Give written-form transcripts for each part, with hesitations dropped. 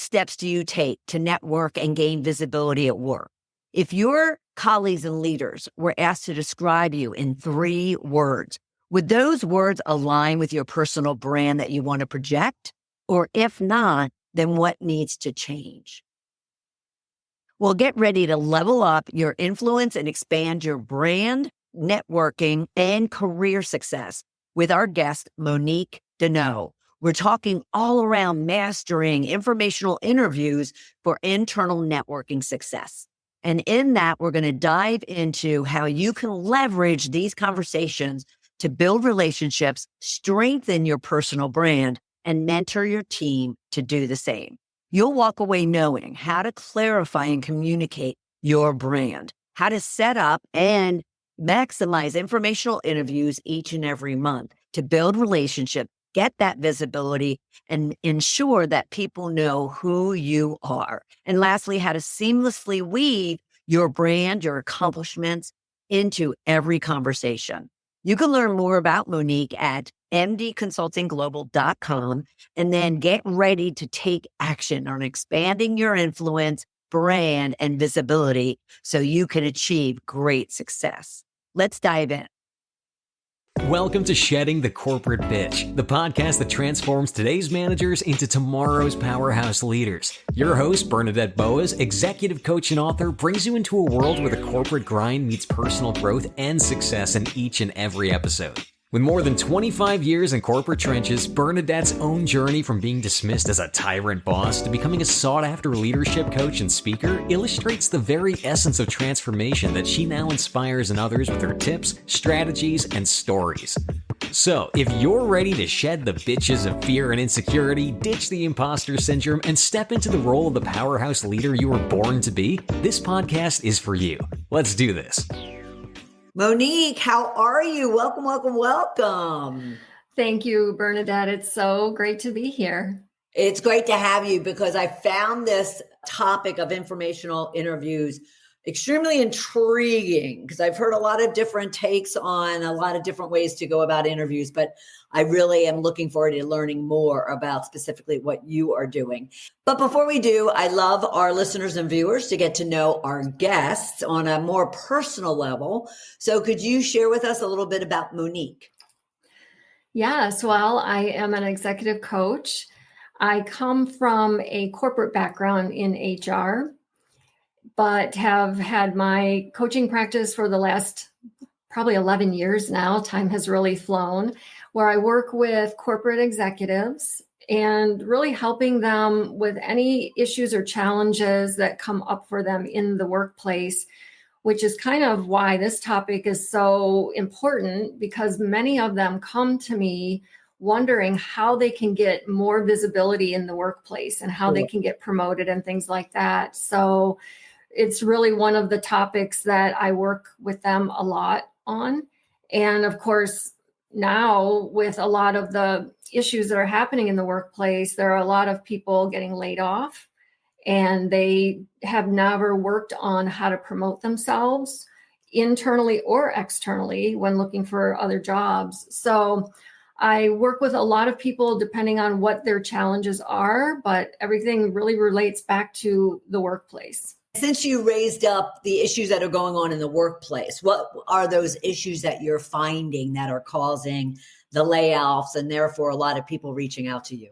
steps do you take to network and gain visibility at work? If your colleagues and leaders were asked to describe you in 3 words, would those words align with your personal brand that you want to project? Or if not, then what needs to change? Well, get ready to level up your influence and expand your brand, networking, and career success with our guest, Monique Daigneault. We're talking all around mastering informational interviews for internal networking success. And in that, we're going to dive into how you can leverage these conversations to build relationships, strengthen your personal brand, and mentor your team to do the same. You'll walk away knowing how to clarify and communicate your brand, how to set up and maximize informational interviews each and every month to build relationships, get that visibility, and ensure that people know who you are. And lastly, how to seamlessly weave your brand, your accomplishments into every conversation. You can learn more about Monique at mdconsultingglobal.com and then get ready to take action on expanding your influence, brand, and visibility so you can achieve great success. Let's dive in. Welcome to Shedding the Corporate Bitch, the podcast that transforms today's managers into tomorrow's powerhouse leaders. Your host, Bernadette Boas, executive coach and author, brings you into a world where the corporate grind meets personal growth and success in each and every episode. With more than 25 years in corporate trenches, Bernadette's own journey from being dismissed as a tyrant boss to becoming a sought-after leadership coach and speaker illustrates the very essence of transformation that she now inspires in others with her tips, strategies, and stories. So, if you're ready to shed the bitches of fear and insecurity, ditch the imposter syndrome, and step into the role of the powerhouse leader you were born to be, this podcast is for you. Let's do this. Monique, how are you? Welcome, welcome, welcome. Thank you, Bernadette. It's so great to be here. It's great to have you because I found this topic of informational interviews extremely intriguing because I've heard a lot of different takes on a lot of different ways to go about interviews, but I really am looking forward to learning more about specifically what you are doing. But before we do, I love our listeners and viewers to get to know our guests on a more personal level. So could you share with us a little bit about Monique? Yes, well, I am an executive coach. I come from a corporate background in HR, but have had my coaching practice for the last probably 11 years now. Time has really flown, where I work with corporate executives and really helping them with any issues or challenges that come up for them in the workplace, which is kind of why this topic is so important, because many of them come to me wondering how they can get more visibility in the workplace and how they can get promoted and things like that. So it's really one of the topics that I work with them a lot on. And of course, now with a lot of the issues that are happening in the workplace, there are a lot of people getting laid off and they have never worked on how to promote themselves internally or externally when looking for other jobs. So I work with a lot of people depending on what their challenges are, but everything really relates back to the workplace. Since you raised up the issues that are going on in the workplace, what are those issues that you're finding that are causing the layoffs and therefore a lot of people reaching out to you?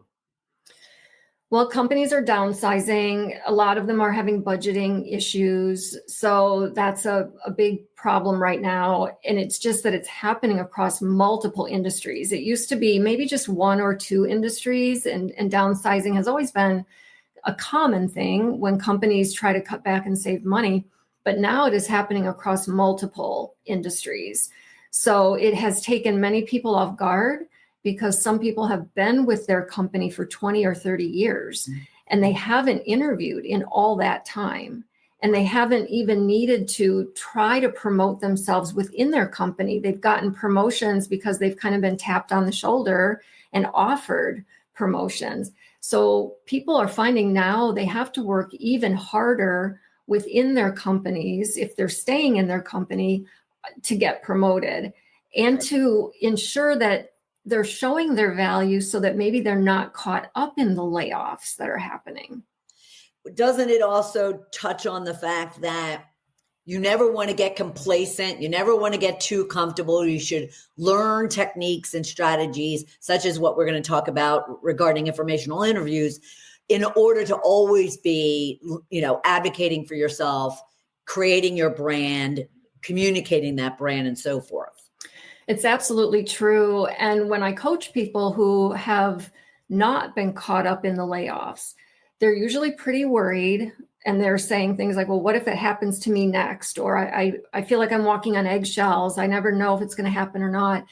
Well, companies are downsizing. A lot of them are having budgeting issues. So that's a big problem right now. And it's just that it's happening across multiple industries. It used to be maybe just 1 or 2 industries, and downsizing has always been a common thing when companies try to cut back and save money. But now it is happening across multiple industries. So it has taken many people off guard, because some people have been with their company for 20 or 30 years and they haven't interviewed in all that time. And they haven't even needed to try to promote themselves within their company. They've gotten promotions because they've kind of been tapped on the shoulder and offered promotions. So people are finding now they have to work even harder within their companies, if they're staying in their company, to get promoted and to ensure that they're showing their value so that maybe they're not caught up in the layoffs that are happening. doesn't it also touch on the fact that you never want to get complacent? You never want to get too comfortable. You should learn techniques and strategies, such as what we're going to talk about regarding informational interviews, in order to always be, advocating for yourself, creating your brand, communicating that brand, and so forth. It's absolutely true. And when I coach people who have not been caught up in the layoffs, they're usually pretty worried. And they're saying things like, well, what if it happens to me next? Or I feel like I'm walking on eggshells. I never know if it's going to happen or not.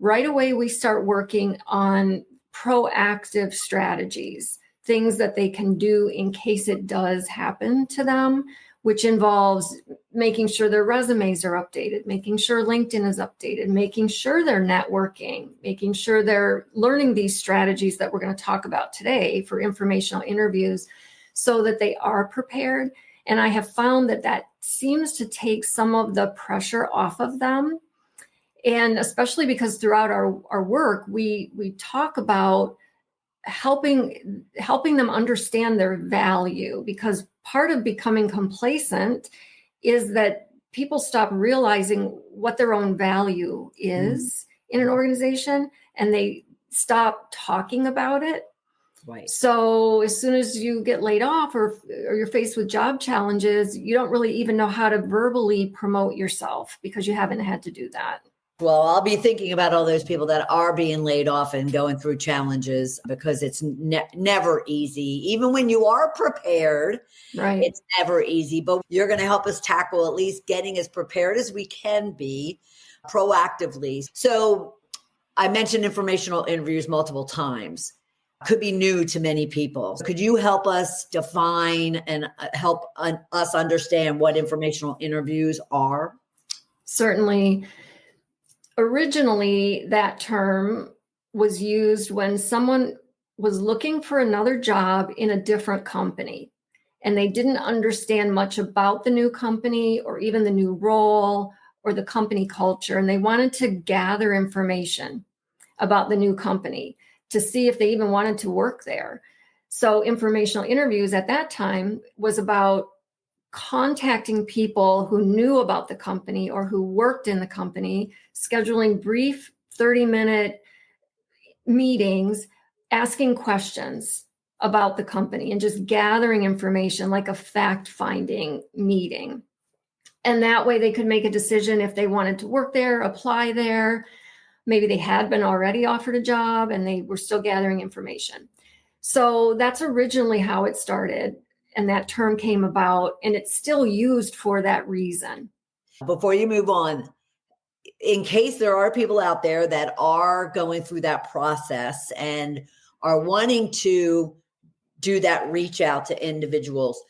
Right away, we start working on proactive strategies, things that they can do in case it does happen to them, which involves making sure their resumes are updated, making sure LinkedIn is updated, making sure they're networking, making sure they're learning these strategies that we're going to talk about today for informational interviews, so that they are prepared. And I have found that seems to take some of the pressure off of them. And especially because throughout our work, we talk about helping them understand their value, because part of becoming complacent is that people stop realizing what their own value is in an organization, and they stop talking about it. Right. So as soon as you get laid off or you're faced with job challenges, you don't really even know how to verbally promote yourself because you haven't had to do that. Well, I'll be thinking about all those people that are being laid off and going through challenges, because it's never easy. Even when you are prepared, right? It's never easy. But you're going to help us tackle at least getting as prepared as we can be proactively. So I mentioned informational interviews multiple times. Could be new to many people. Could you help us define and help us understand what informational interviews are? Certainly. Originally, that term was used when someone was looking for another job in a different company, and they didn't understand much about the new company or even the new role or the company culture, and they wanted to gather information about the new company to see if they even wanted to work there. So informational interviews at that time was about contacting people who knew about the company or who worked in the company, scheduling brief 30-minute meetings, asking questions about the company, and just gathering information, like a fact-finding meeting. And that way they could make a decision if they wanted to work there, apply there. Maybe they had been already offered a job and they were still gathering information. So that's originally how it started. And that term came about, and it's still used for that reason. Before you move on, in case there are people out there that are going through that process and are wanting to do that reach out to individuals,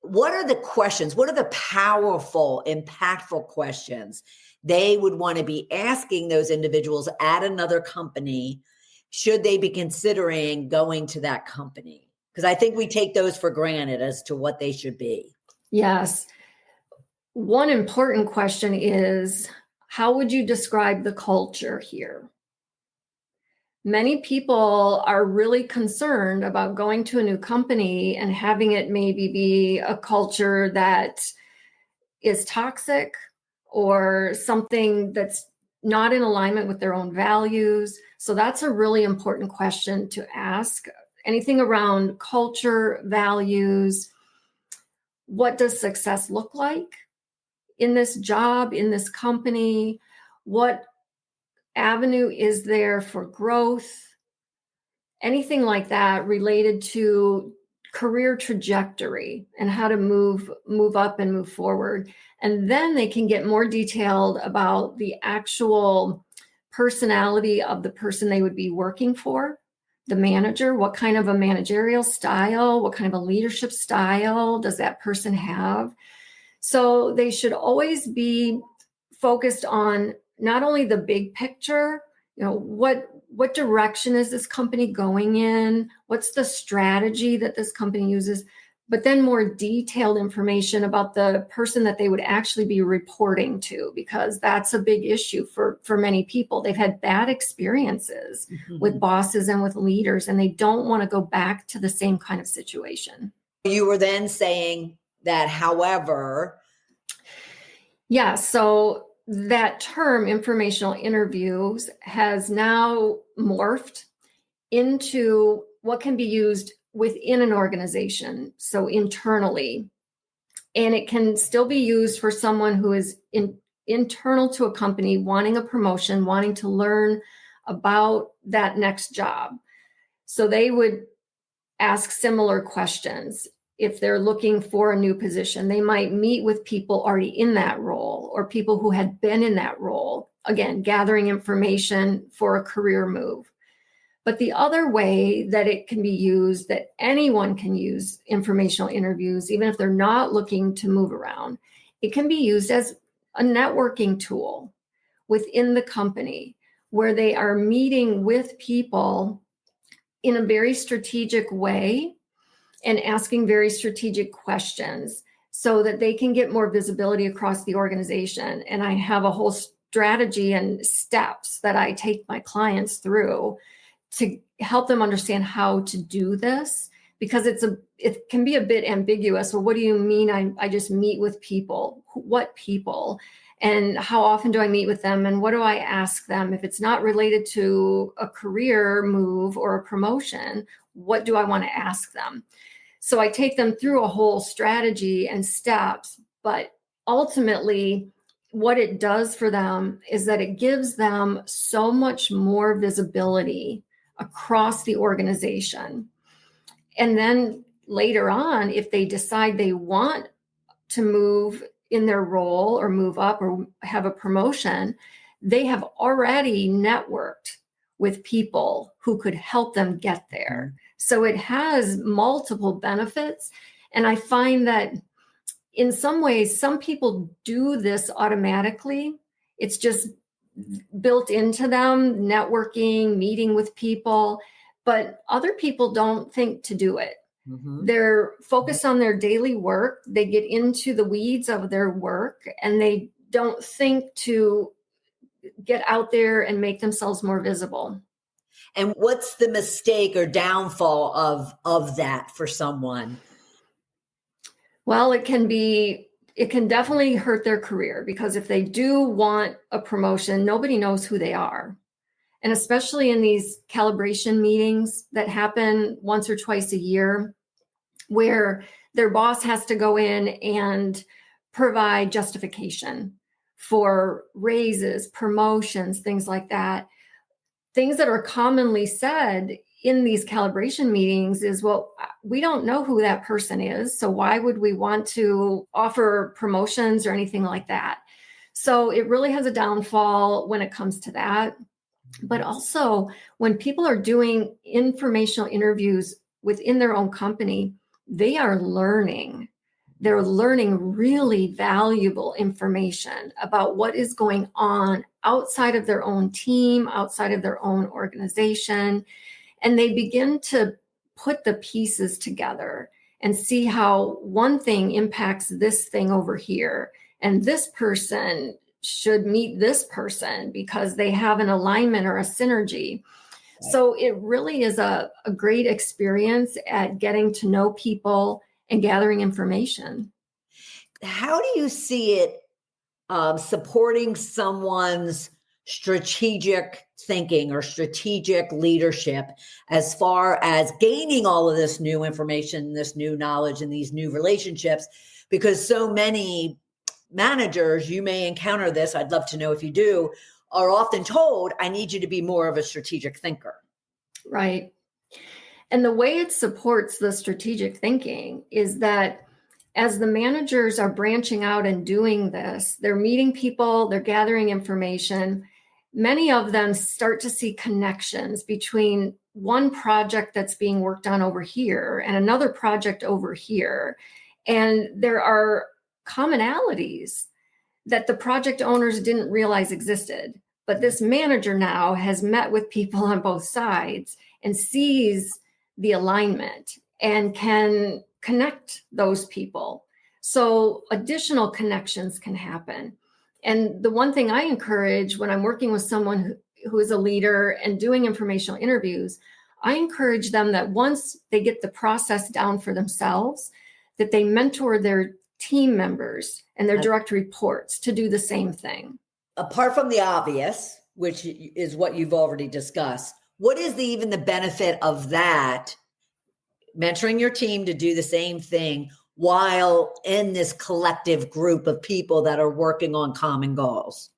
what are the questions? What are the powerful, impactful questions they would want to be asking those individuals at another company, should they be considering going to that company? Because I think we take those for granted as to what they should be. Yes. One important question is, how would you describe the culture here? Many people are really concerned about going to a new company and having it maybe be a culture that is toxic or something that's not in alignment with their own values. So that's a really important question to ask. Anything around culture, values, what does success look like in this job, in this company? What avenue is there for growth? Anything like that related to career trajectory and how to move up and move forward. And then they can get more detailed about the actual personality of the person they would be working for, the manager. What kind of a managerial style, what kind of a leadership style does that person have? So they should always be focused on not only the big picture, what direction is this company going in? What's the strategy that this company uses? But then more detailed information about the person that they would actually be reporting to, because that's a big issue for many people. They've had bad experiences with bosses and with leaders, and they don't want to go back to the same kind of situation. You were then saying that, however. Yeah, so that term informational interviews has now morphed into what can be used within an organization, so internally. And it can still be used for someone who is internal to a company, wanting a promotion, wanting to learn about that next job. So they would ask similar questions. If they're looking for a new position, they might meet with people already in that role or people who had been in that role, again, gathering information for a career move. But the other way that it can be used, that anyone can use informational interviews, even if they're not looking to move around, it can be used as a networking tool within the company where they are meeting with people in a very strategic way and asking very strategic questions so that they can get more visibility across the organization. And I have a whole strategy and steps that I take my clients through to help them understand how to do this, because it can be a bit ambiguous. Well, what do you mean I just meet with people? What people? And how often do I meet with them? And what do I ask them? If it's not related to a career move or a promotion, what do I want to ask them? So I take them through a whole strategy and steps, but ultimately what it does for them is that it gives them so much more visibility across the organization. And then later on, if they decide they want to move in their role or move up or have a promotion, they have already networked with people who could help them get there. So it has multiple benefits. And I find that in some ways, some people do this automatically. It's just built into them, networking, meeting with people, but other people don't think to do it. Mm-hmm. They're focused on their daily work. They get into the weeds of their work and they don't think to get out there and make themselves more visible. And what's the mistake or downfall of that for someone? Well, it can definitely hurt their career, because if they do want a promotion, nobody knows who they are. And especially in these calibration meetings that happen once or twice a year, where their boss has to go in and provide justification for raises, promotions, things like that. Things that are commonly said in these calibration meetings is, well, we don't know who that person is, so why would we want to offer promotions or anything like that? So it really has a downfall when it comes to that. But also when people are doing informational interviews within their own company, they are learning. They're learning really valuable information about what is going on outside of their own team, outside of their own organization. And they begin to put the pieces together and see how one thing impacts this thing over here. And this person should meet this person because they have an alignment or a synergy. Right. So it really is a great experience at getting to know people and gathering information. How do you see it supporting someone's strategic thinking or strategic leadership as far as gaining all of this new information, this new knowledge, and these new relationships? Because so many managers, you may encounter this, I'd love to know if you do, are often told, I need you to be more of a strategic thinker. Right. And the way it supports the strategic thinking is that as the managers are branching out and doing this, they're meeting people, they're gathering information. Many of them start to see connections between one project that's being worked on over here and another project over here. And there are commonalities that the project owners didn't realize existed. But this manager now has met with people on both sides and sees the alignment and can connect those people. So additional connections can happen. And the one thing I encourage when I'm working with someone who is a leader and doing informational interviews, I encourage them that once they get the process down for themselves, that they mentor their team members and their direct reports to do the same thing. Apart from the obvious, which is what you've already discussed, what is even the benefit of that, mentoring your team to do the same thing while in this collective group of people that are working on common goals?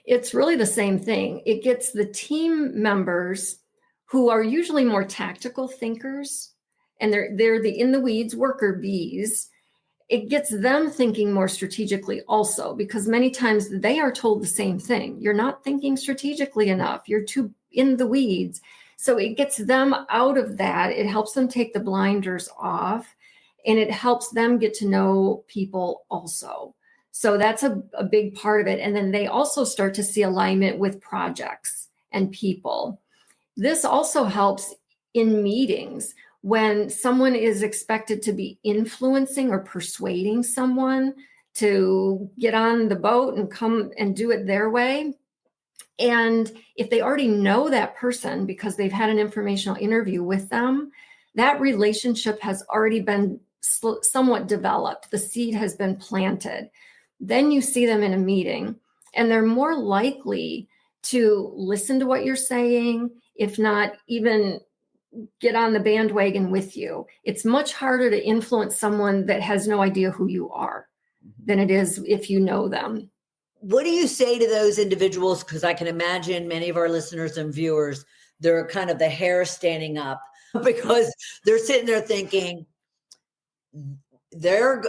It's really the same thing. It gets the team members who are usually more tactical thinkers, and they're the in the weeds worker bees. It gets them thinking more strategically also, because many times they are told the same thing. You're not thinking strategically enough. You're too in the weeds. So it gets them out of that. It helps them take the blinders off, and it helps them get to know people also. So that's a big part of it. And then they also start to see alignment with projects and people. This also helps in meetings when someone is expected to be influencing or persuading someone to get on the boat and come and do it their way. And if they already know that person because they've had an informational interview with them, that relationship has already been somewhat developed. The seed has been planted. Then you see them in a meeting, and they're more likely to listen to what you're saying, if not even get on the bandwagon with you. It's much harder to influence someone that has no idea who you are than it is if you know them. What do you say to those individuals? Because I can imagine many of our listeners and viewers, they're kind of the hair standing up because they're sitting there thinking,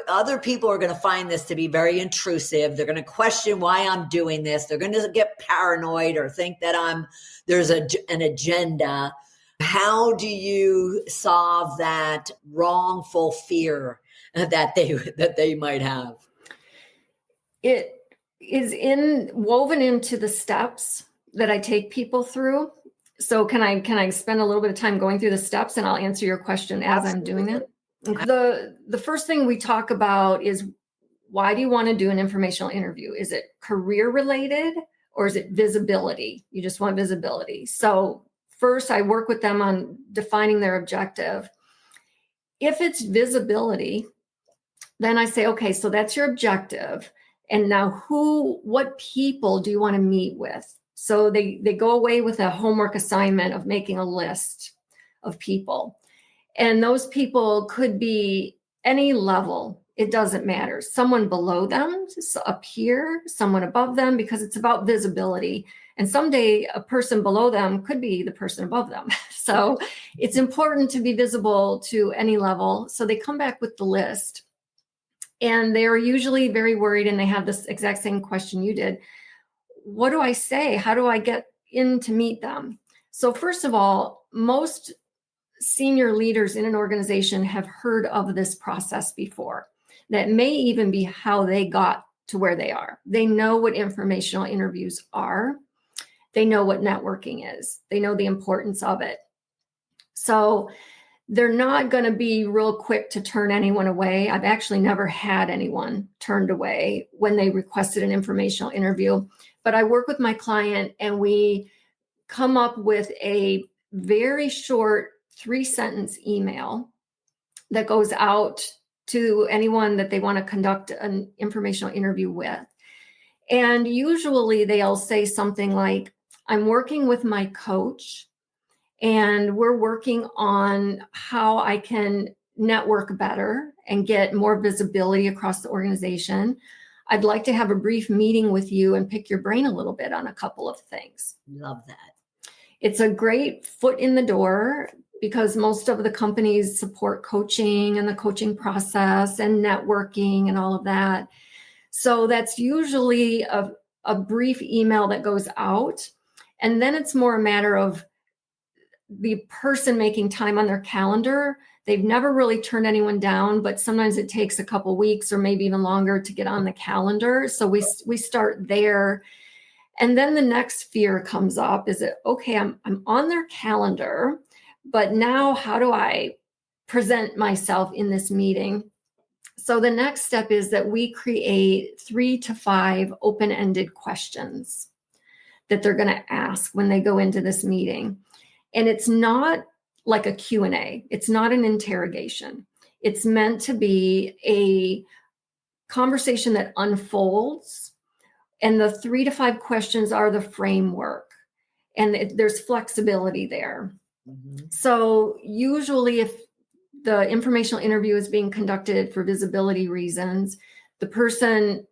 other people are going to find this to be very intrusive. They're going to question why I'm doing this. They're going to get paranoid or think that there's an agenda. How do you solve that wrongful fear that they might have? It is woven into the steps that I take people through. So can I spend a little bit of time going through the steps, and I'll answer your question as I'm doing it? The first thing we talk about is, why do you want to do an informational interview? Is it career related, or is it visibility? You just want visibility. So first, I work with them on defining their objective. If it's visibility, then I say, okay, so that's your objective. And now what people do you want to meet with? So they go away with a homework assignment of making a list of people. And those people could be any level. It doesn't matter. Someone below them, a peer, someone above them, because it's about visibility. And someday a person below them could be the person above them. So it's important to be visible to any level. So they come back with the list. And they are usually very worried, and they have this exact same question you did. What do I say? How do I get in to meet them? So first of all, most senior leaders in an organization have heard of this process before. That may even be how they got to where they are. They know what informational interviews are. They know what networking is. They know the importance of it. So they're not going to be real quick to turn anyone away. I've actually never had anyone turned away when they requested an informational interview. But I work with my client, and we come up with a very short 3-sentence email that goes out to anyone that they want to conduct an informational interview with. And usually they'll say something like, I'm working with my coach, and we're working on how I can network better and get more visibility across the organization. I'd like to have a brief meeting with you and pick your brain a little bit on a couple of things. Love that. It's a great foot in the door, because most of the companies support coaching and the coaching process and networking and all of that. So that's usually a brief email that goes out. And then it's more a matter of the person making time on their calendar. They've never really turned anyone down, but sometimes it takes a couple weeks or maybe even longer to get on the calendar. So we start there. And then the next fear comes up. Is it, okay, I'm on their calendar, but now how do I present myself in this meeting? So the next step is that we create 3 to 5 open-ended questions that they're going to ask when they go into this meeting. And it's not like a Q&A. It's not an interrogation. It's meant to be a conversation that unfolds. And the 3 to 5 questions are the framework. And there's flexibility there. Mm-hmm. So usually if the informational interview is being conducted for visibility reasons, the person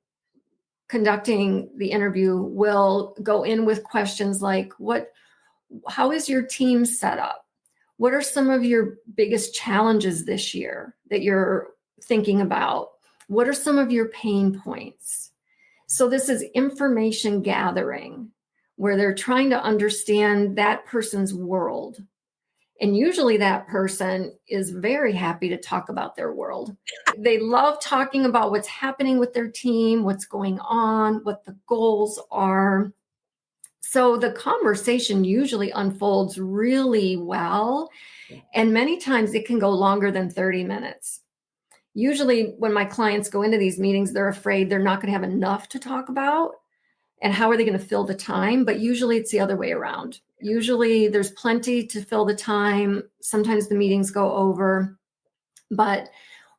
conducting the interview will go in with questions like, how is your team set up? What are some of your biggest challenges this year that you're thinking about? What are some of your pain points? So this is information gathering where they're trying to understand that person's world. And usually that person is very happy to talk about their world. They love talking about what's happening with their team, what's going on, what the goals are. So the conversation usually unfolds really well. And many times it can go longer than 30 minutes. Usually when my clients go into these meetings, they're afraid they're not going to have enough to talk about. And how are they going to fill the time? But usually it's the other way around. Usually there's plenty to fill the time. Sometimes the meetings go over. But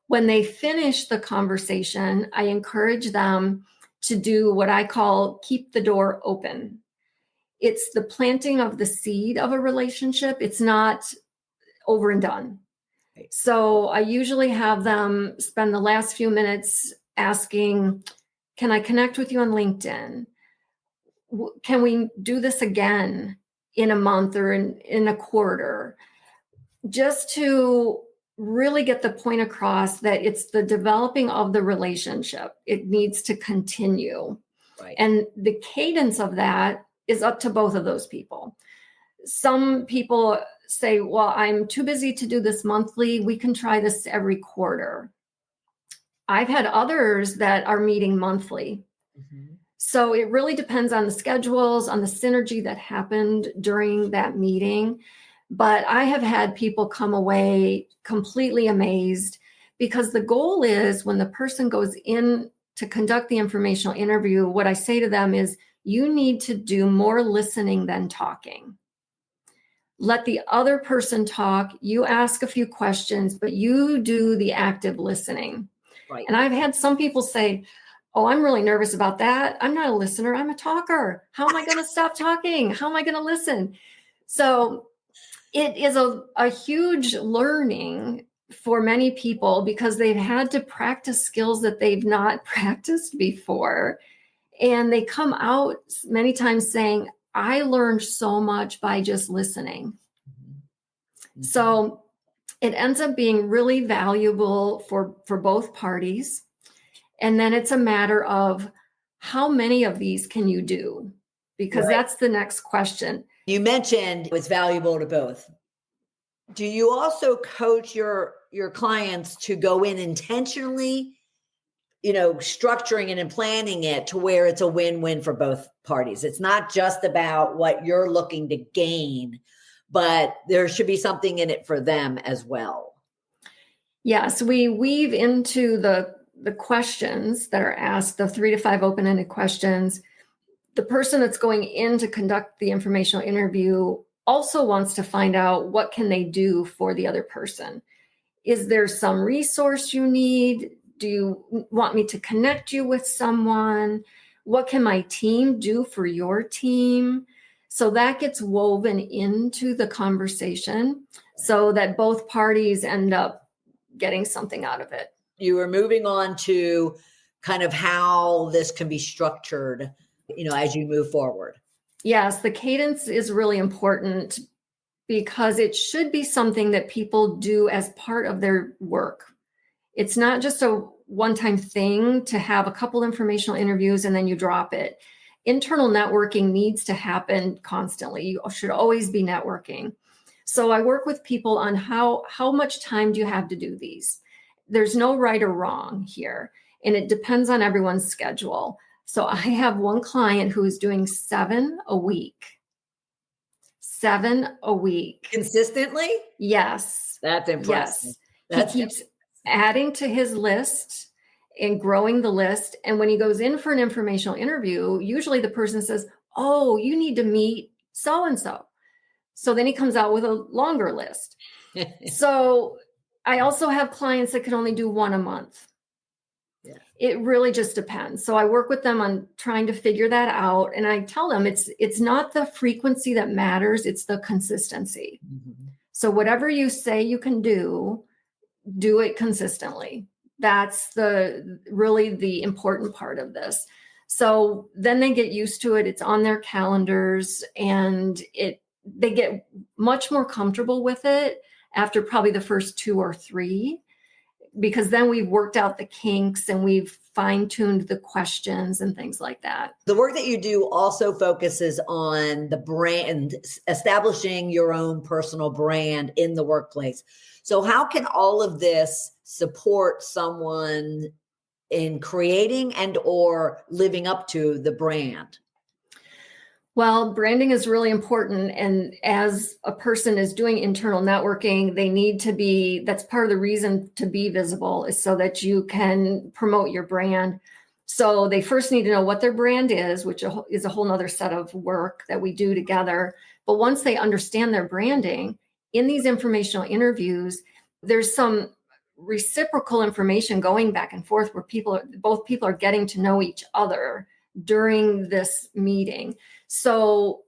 when they finish the conversation, I encourage them to do what I call keep the door open. It's the planting of the seed of a relationship. It's not over and done. So I usually have them spend the last few minutes asking, can I connect with you on LinkedIn? Can we do this again in a month or in a quarter? Just to really get the point across that it's the developing of the relationship. It needs to continue. Right. And the cadence of that is up to both of those people. Some people say, well, I'm too busy to do this monthly. We can try this every quarter. I've had others that are meeting monthly. Mm-hmm. So it really depends on the schedules, on the synergy that happened during that meeting. But I have had people come away completely amazed because the goal is when the person goes in to conduct the informational interview, what I say to them is, you need to do more listening than talking. Let the other person talk. You ask a few questions, but you do the active listening. Right. And I've had some people say, oh, I'm really nervous about that. I'm not a listener. I'm a talker. How am I going to stop talking? How am I going to listen? So it is a huge learning for many people because they've had to practice skills that they've not practiced before. And they come out many times saying, I learned so much by just listening. Mm-hmm. So it ends up being really valuable for both parties. And then it's a matter of how many of these can you do? Because that's the next question. You mentioned it's valuable to both. Do you also coach your clients to go in intentionally, structuring it and planning it to where it's a win-win for both parties? It's not just about what you're looking to gain, but there should be something in it for them as well. Yes, we weave into the questions that are asked, the 3 to 5 open-ended questions. The person that's going in to conduct the informational interview also wants to find out what can they do for the other person. Is there some resource you need? Do you want me to connect you with someone? What can my team do for your team? So that gets woven into the conversation so that both parties end up getting something out of it. You were moving on to kind of how this can be structured, as you move forward. Yes, the cadence is really important because it should be something that people do as part of their work. It's not just a one-time thing to have a couple informational interviews and then you drop it. Internal networking needs to happen constantly. You should always be networking. So I work with people on how much time do you have to do these? There's no right or wrong here, and it depends on everyone's schedule. So I have one client who is doing 7 a week. 7 a week. Consistently? Yes. That's impressive. Yes. He keeps adding to his list and growing the list. And when he goes in for an informational interview, usually the person says, oh, you need to meet so-and-so. So then he comes out with a longer list. So I also have clients that can only do one a month. Yeah. It really just depends. So I work with them on trying to figure that out. And I tell them it's not the frequency that matters, it's the consistency. Mm-hmm. So whatever you say you can do it consistently. That's really the important part of this. So then they get used to it. It's on their calendars, and they get much more comfortable with it after probably the first 2 or 3, because then we've worked out the kinks and we've fine-tuned the questions and things like that. The work that you do also focuses on the brand, establishing your own personal brand in the workplace. So how can all of this support someone in creating and or living up to the brand? Well, branding is really important. And as a person is doing internal networking, they need to be, that's part of the reason to be visible, is so that you can promote your brand. So they first need to know what their brand is, which is a whole nother set of work that we do together. But once they understand their branding, in these informational interviews, there's some reciprocal information going back and forth where both people are getting to know each other during this meeting. So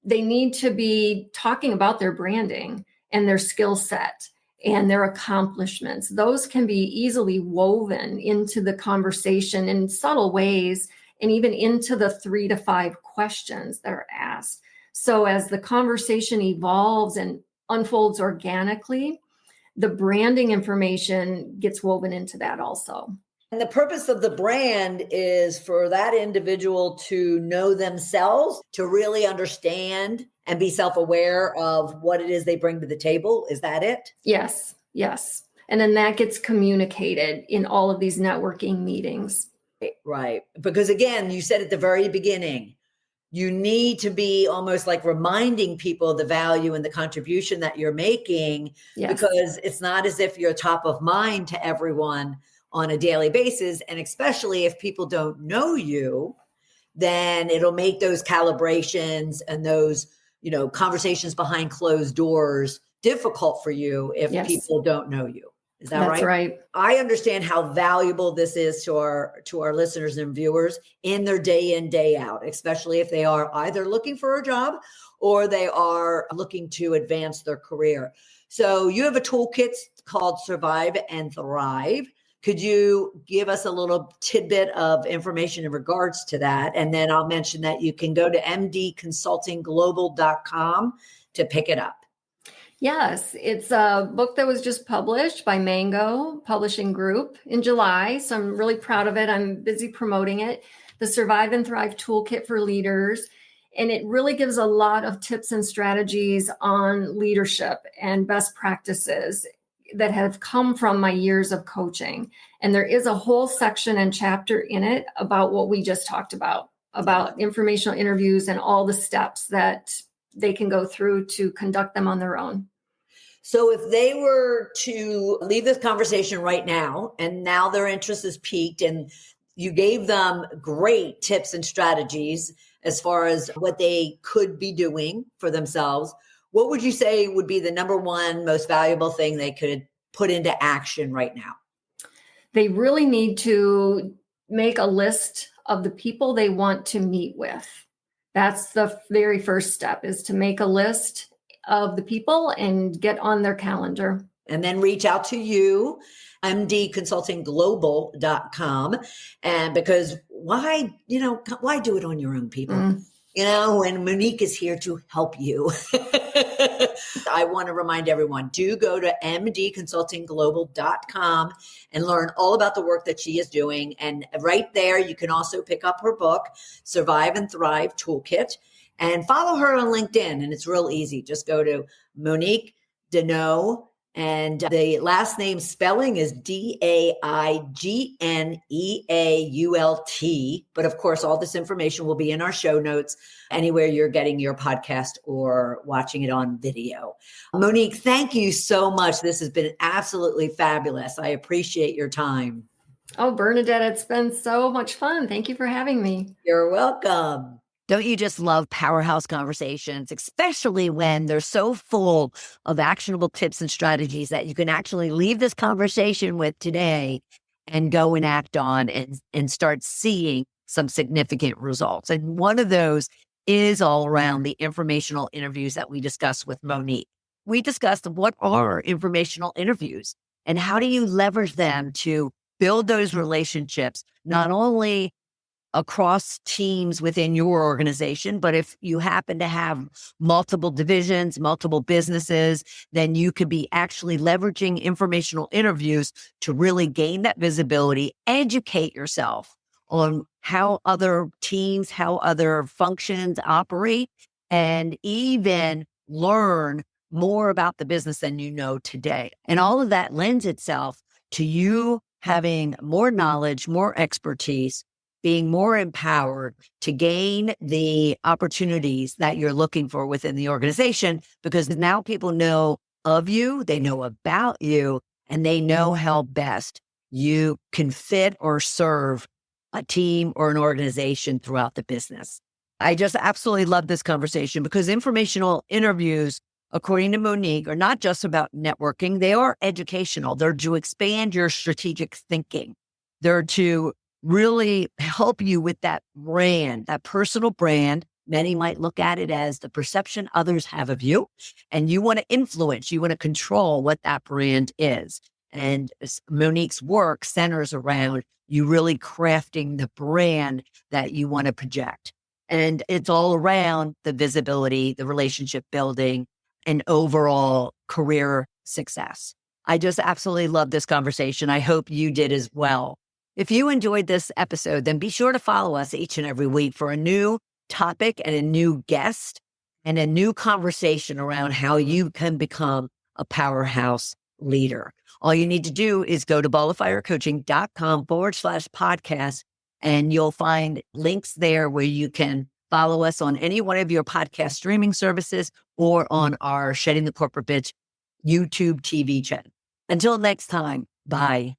they need to be talking about their branding and their skill set and their accomplishments. Those can be easily woven into the conversation in subtle ways, and even into the 3 to 5 questions that are asked. So as the conversation evolves and unfolds organically, the branding information gets woven into that also. And the purpose of the brand is for that individual to know themselves, to really understand and be self-aware of what it is they bring to the table. Is that it? Yes. And then that gets communicated in all of these networking meetings. Right. Because again, you said at the very beginning, you need to be almost like reminding people the value and the contribution that you're making, because it's not as if you're top of mind to everyone on a daily basis. And especially if people don't know you, then it'll make those calibrations and those, conversations behind closed doors difficult for you if people don't know you. Is that right? That's right. I understand how valuable this is to our listeners and viewers in their day in, day out, especially if they are either looking for a job or they are looking to advance their career. So you have a toolkit called Survive and Thrive. Could you give us a little tidbit of information in regards to that? And then I'll mention that you can go to mdconsultingglobal.com to pick it up. Yes, it's a book that was just published by Mango Publishing Group in July. So I'm really proud of it. I'm busy promoting it. The Survive and Thrive Toolkit for Leaders. And it really gives a lot of tips and strategies on leadership and best practices that have come from my years of coaching. And there is a whole section and chapter in it about what we just talked about informational interviews and all the steps that they can go through to conduct them on their own. So if they were to leave this conversation right now, and now their interest is piqued, and you gave them great tips and strategies as far as what they could be doing for themselves, what would you say would be the number one most valuable thing they could put into action right now? They really need to make a list of the people they want to meet with. That's the very first step, is to make a list of the people and get on their calendar. And then reach out to you, mdconsultingglobal.com. And because why do it on your own, people? And Monique is here to help you. I want to remind everyone, do go to mdconsultingglobal.com and learn all about the work that she is doing. And right there, you can also pick up her book, Survive and Thrive Toolkit, and follow her on LinkedIn. And it's real easy. Just go to Monique Daigneault. And the last name spelling is Daigneault. But of course, all this information will be in our show notes anywhere you're getting your podcast or watching it on video. Monique, thank you so much. This has been absolutely fabulous. I appreciate your time. Oh, Bernadette, it's been so much fun. Thank you for having me. You're welcome. Don't you just love powerhouse conversations, especially when they're so full of actionable tips and strategies that you can actually leave this conversation with today and go and act on and start seeing some significant results. And one of those is all around the informational interviews that we discussed with Monique. We discussed what are informational interviews and how do you leverage them to build those relationships, not only across teams within your organization, but if you happen to have multiple divisions, multiple businesses, then you could be actually leveraging informational interviews to really gain that visibility, educate yourself on how other teams, how other functions operate, and even learn more about the business than you know today. And all of that lends itself to you having more knowledge, more expertise, being more empowered to gain the opportunities that you're looking for within the organization, because now people know of you, they know about you, and they know how best you can fit or serve a team or an organization throughout the business. I just absolutely love this conversation because informational interviews, according to Monique, are not just about networking. They are educational. They're to expand your strategic thinking. They're to really help you with that brand, that personal brand. Many might look at it as the perception others have of you, and you want to influence, you want to control what that brand is. And Monique's work centers around you really crafting the brand that you want to project. And it's all around the visibility, the relationship building, and overall career success. I just absolutely love this conversation. I hope you did as well. If you enjoyed this episode, then be sure to follow us each and every week for a new topic and a new guest and a new conversation around how you can become a powerhouse leader. All you need to do is go to balloffirecoaching.com/podcast, and you'll find links there where you can follow us on any one of your podcast streaming services or on our Shedding the Corporate Bitch YouTube TV channel. Until next time, bye.